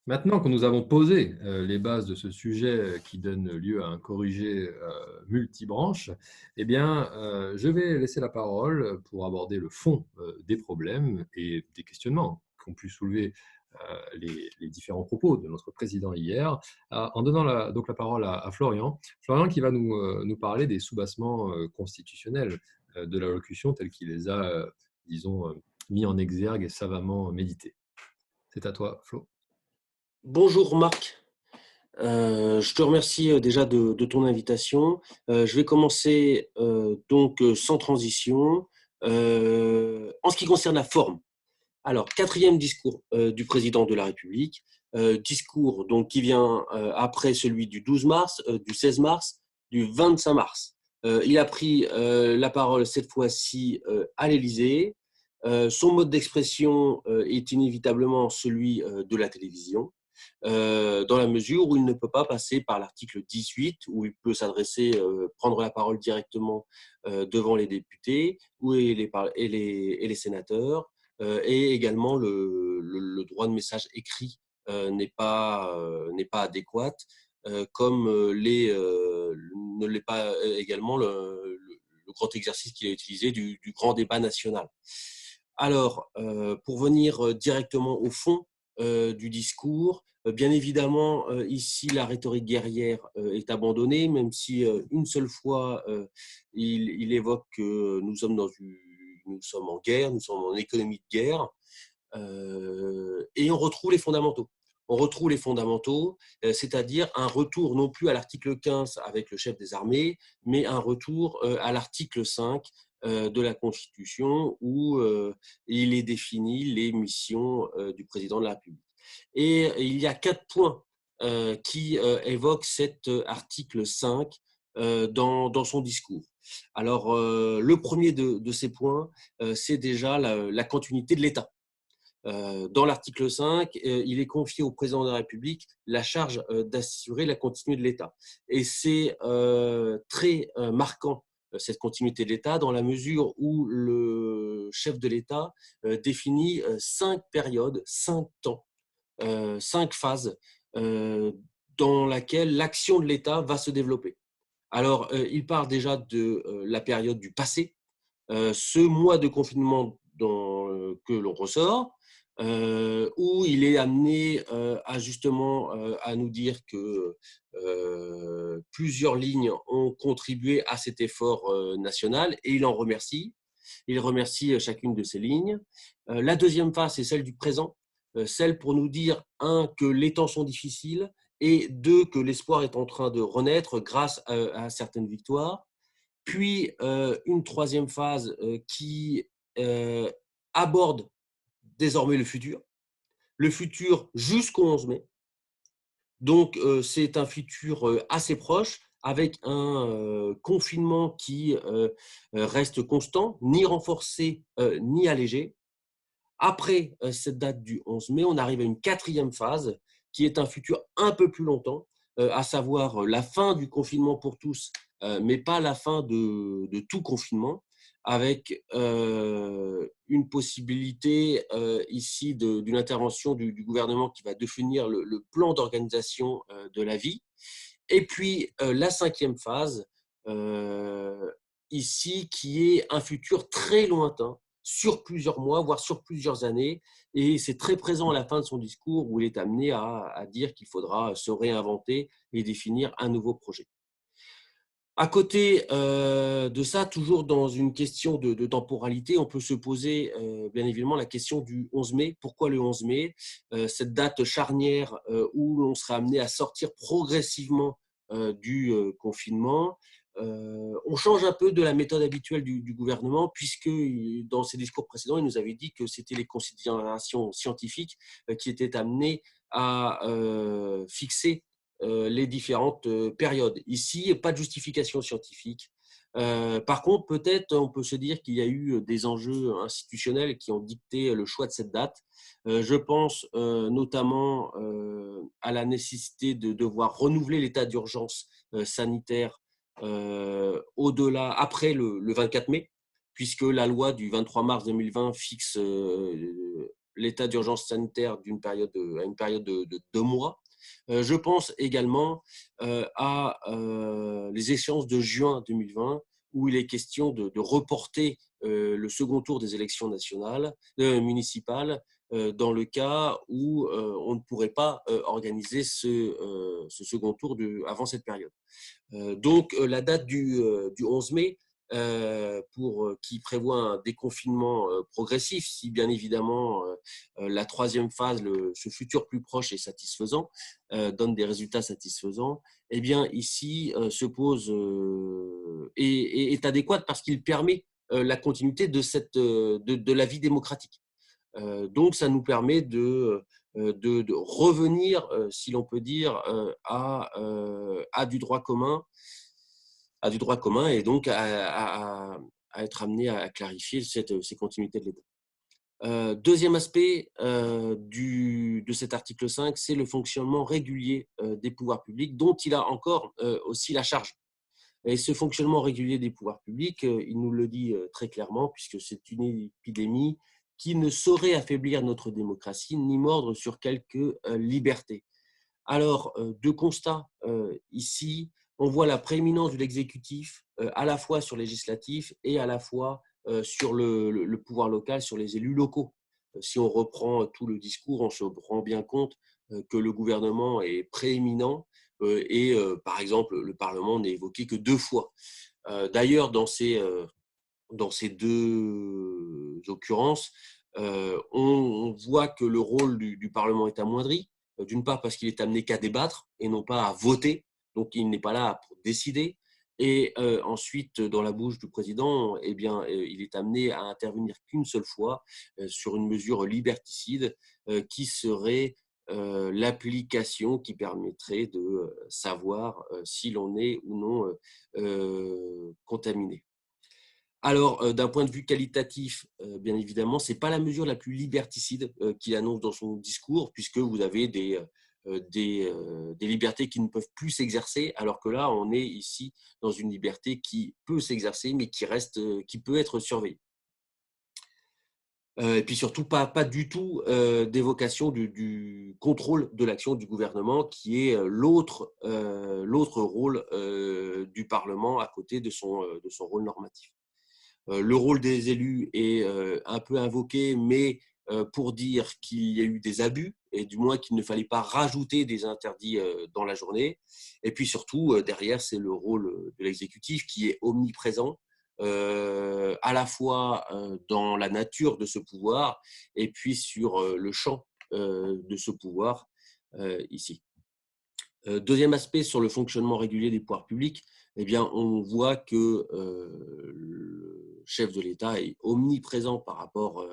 Maintenant que nous avons posé les bases de ce sujet qui donne lieu à un corrigé multibranche, eh bien, je vais laisser la parole pour aborder le fond des problèmes et des questionnements qu'ont pu soulever les différents propos de notre président hier, en donnant donc la parole à Florian. Florian qui va nous parler des soubassements constitutionnels de l'allocution tels qu'il les a, disons, mis en exergue et savamment médités. C'est à toi, Flo. Bonjour Marc. Je te remercie déjà de ton invitation. Je vais commencer sans transition. En ce qui concerne la forme, alors quatrième discours du président de la République, discours donc qui vient après celui du 12 mars, du 16 mars, du 25 mars. Il a pris la parole cette fois-ci à l'Élysée. Son mode d'expression est inévitablement celui de la télévision, dans la mesure où il ne peut pas passer par l'article 18, où il peut s'adresser, prendre la parole directement devant les députés et les sénateurs, et également le droit de message écrit n'est pas adéquat, comme ne l'est pas également le grand exercice qu'il a utilisé du grand débat national. Alors, pour venir directement au fond du discours, bien évidemment, ici, la rhétorique guerrière est abandonnée, même si une seule fois, il évoque que nous sommes en guerre, nous sommes en économie de guerre, et on retrouve les fondamentaux. On retrouve les fondamentaux, c'est-à-dire un retour non plus à l'article 15 avec le chef des armées, mais un retour à l'article 5 de la Constitution où il est défini les missions du président de la République. Et il y a 4 points qui évoquent cet article 5 dans son discours. Alors, le premier de ces points, c'est déjà la continuité de l'État. Dans l'article 5, il est confié au président de la République la charge d'assurer la continuité de l'État. Et c'est très marquant, cette continuité de l'État, dans la mesure où le chef de l'État définit 5 périodes, 5 temps, 5 phases euh, dans laquelle l'action de l'État va se développer. Alors, il parle déjà de la période du passé, ce mois de confinement que l'on ressort, où il est amené à justement à nous dire que plusieurs lignes ont contribué à cet effort national et il en remercie. Il remercie chacune de ces lignes. La deuxième phase, c'est celle du présent, celle pour nous dire, un, que les temps sont difficiles et deux, que l'espoir est en train de renaître grâce à certaines victoires. Puis une troisième phase qui euh, aborde désormais le futur jusqu'au 11 mai. Donc c'est un futur assez proche avec un confinement qui reste constant, ni renforcé ni allégé. Après cette date du 11 mai, on arrive à une quatrième phase qui est un futur un peu plus longtemps, à savoir la fin du confinement pour tous, mais pas la fin de tout confinement, avec une possibilité ici d'une intervention du gouvernement qui va définir le plan d'organisation de la vie. Et puis la cinquième phase, euh, ici, qui est un futur très lointain, sur plusieurs mois, voire sur plusieurs années. Et c'est très présent à la fin de son discours où il est amené à dire qu'il faudra se réinventer et définir un nouveau projet. À côté de ça, toujours dans une question de temporalité, on peut se poser bien évidemment la question du 11 mai. Pourquoi le 11 mai, cette date charnière où l'on sera amené à sortir progressivement du confinement. On change un peu de la méthode habituelle du gouvernement, puisque dans ses discours précédents, il nous avait dit que c'était les considérations scientifiques qui étaient amenées à fixer les différentes périodes. Ici, pas de justification scientifique. Par contre, peut-être on peut se dire qu'il y a eu des enjeux institutionnels qui ont dicté le choix de cette date. Je pense notamment à la nécessité de devoir renouveler l'état d'urgence sanitaire au-delà, après le 24 mai, puisque la loi du 23 mars 2020 fixe l'état d'urgence sanitaire à une période de 2 mois. Je pense également à les échéances de juin 2020, où il est question de reporter le second tour des élections municipales, dans le cas où on ne pourrait pas organiser ce second tour avant cette période. Donc, la date du 11 mai, qui prévoit un déconfinement progressif, si bien évidemment la troisième phase, ce futur plus proche est satisfaisant, donne des résultats satisfaisants, eh bien ici se pose et est adéquate parce qu'il permet la continuité de la vie démocratique. Donc, ça nous permet de revenir, si l'on peut dire, à du droit commun, et donc à être amené à clarifier ces continuités de l'État. Deuxième aspect de cet article 5, c'est le fonctionnement régulier des pouvoirs publics, dont il a encore aussi la charge. Et ce fonctionnement régulier des pouvoirs publics, il nous le dit très clairement, puisque c'est une épidémie qui ne saurait affaiblir notre démocratie ni mordre sur quelques libertés. Alors, deux constats ici. On voit la prééminence de l'exécutif à la fois sur le législatif et à la fois sur le pouvoir local, sur les élus locaux. Si on reprend tout le discours, on se rend bien compte que le gouvernement est prééminent et, par exemple, le Parlement n'est évoqué que 2 fois. D'ailleurs, dans ces deux occurrences, on voit que le rôle du Parlement est amoindri. D'une part parce qu'il est amené qu'à débattre et non pas à voter, donc il n'est pas là pour décider. Et ensuite, dans la bouche du président, eh bien, il est amené à intervenir qu'une seule fois sur une mesure liberticide qui serait l'application qui permettrait de savoir si l'on est ou non contaminé. Alors, d'un point de vue qualitatif, bien évidemment, ce n'est pas la mesure la plus liberticide qu'il annonce dans son discours, puisque vous avez des libertés qui ne peuvent plus s'exercer, alors que là, on est ici dans une liberté qui peut s'exercer, mais qui peut être surveillée. Et puis surtout, pas du tout d'évocation du contrôle de l'action du gouvernement, qui est l'autre rôle du Parlement à côté de son rôle normatif. Le rôle des élus est un peu invoqué, mais pour dire qu'il y a eu des abus, et du moins qu'il ne fallait pas rajouter des interdits dans la journée. Et puis surtout, derrière, c'est le rôle de l'exécutif qui est omniprésent, à la fois dans la nature de ce pouvoir, et puis sur le champ de ce pouvoir ici. Deuxième aspect sur le fonctionnement régulier des pouvoirs publics, eh bien, on voit que le chef de l'État est omniprésent par rapport